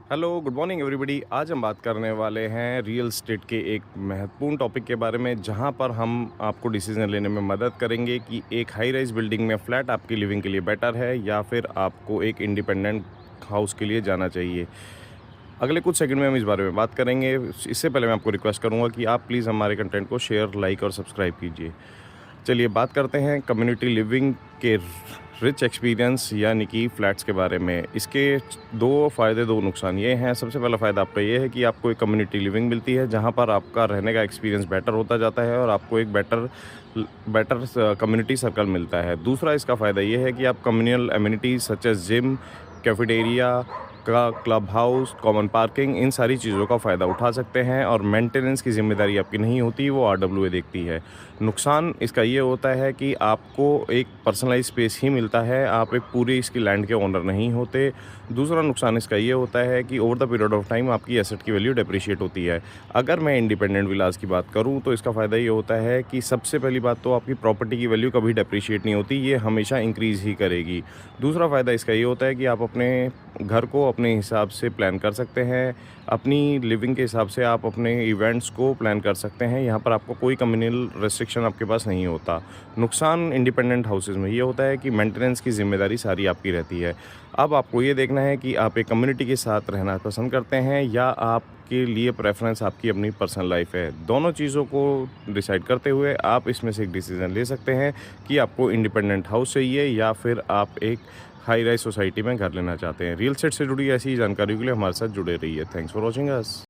Hello, good morning everybody. आज हम बात करने वाले हैं रियल एस्टेट के एक महत्वपूर्ण टॉपिक के बारे में, जहां पर हम आपको डिसीजन लेने में मदद करेंगे कि एक हाई राइज बिल्डिंग में फ्लैट आपकी लिविंग के लिए बेटर है या फिर आपको एक इंडिपेंडेंट हाउस के लिए जाना चाहिए। अगले कुछ सेकंड में हम इस बारे में बात करेंगे। इससे पहले मैं आपको रिक्वेस्ट करूंगा कि आप प्लीज़ हमारे कंटेंट को शेयर, लाइक और सब्सक्राइब कीजिए। चलिए बात करते हैं कम्युनिटी लिविंग के रिच एक्सपीरियंस यानी कि फ्लैट्स के बारे में। इसके दो फ़ायदे, दो नुकसान ये हैं। सबसे पहला फ़ायदा आपका ये है कि आपको एक कम्युनिटी लिविंग मिलती है, जहाँ पर आपका रहने का एक्सपीरियंस बेटर होता जाता है और आपको एक बेटर बेटर कम्युनिटी सर्कल मिलता है। दूसरा इसका फ़ायदा ये है कि आप communal amenities such as gym, cafeteria का क्लब हाउस, कॉमन पार्किंग, इन सारी चीज़ों का फ़ायदा उठा सकते हैं और मेंटेनेंस की ज़िम्मेदारी आपकी नहीं होती, वो आरडब्ल्यूए देखती है। नुकसान इसका ये होता है कि आपको एक पर्सनलाइज़ स्पेस ही मिलता है, आप एक पूरी इसकी लैंड के ओनर नहीं होते। दूसरा नुकसान इसका ये होता है कि over the period of time आपकी एसेट की वैल्यू डेप्रिशिएट होती है। अगर मैं इंडिपेंडेंट विलास की बात करूँ तो इसका फ़ायदा ये होता है कि सबसे पहली बात तो आपकी प्रॉपर्टी की वैल्यू कभी डेप्रिशिएट नहीं होती, ये हमेशा इंक्रीज़ ही करेगी। दूसरा फ़ायदा इसका ये होता है कि आप अपने घर को अपने हिसाब से प्लान कर सकते हैं, अपनी लिविंग के हिसाब से आप अपने इवेंट्स को प्लान कर सकते हैं। यहाँ पर आपको कोई कम्युनल रेस्ट्रिक्शन आपके पास नहीं होता। नुकसान इंडिपेंडेंट हाउसेज़ में ये होता है कि मेंटेनेंस की ज़िम्मेदारी सारी आपकी रहती है। अब आपको ये देखना है कि आप एक कम्युनिटी के साथ रहना पसंद करते हैं या आपके लिए प्रेफ़रेंस आपकी अपनी पर्सनल लाइफ़ है। दोनों चीज़ों को डिसाइड करते हुए आप इसमें से एक डिसीज़न ले सकते हैं कि आपको इंडिपेंडेंट हाउस चाहिए या फिर आप एक हाई राइज सोसाइटी में घर लेना चाहते हैं। रियल एस्टेट से जुड़ी ऐसी ही जानकारी के लिए हमारे साथ जुड़े रहिए। Thanks for watching us.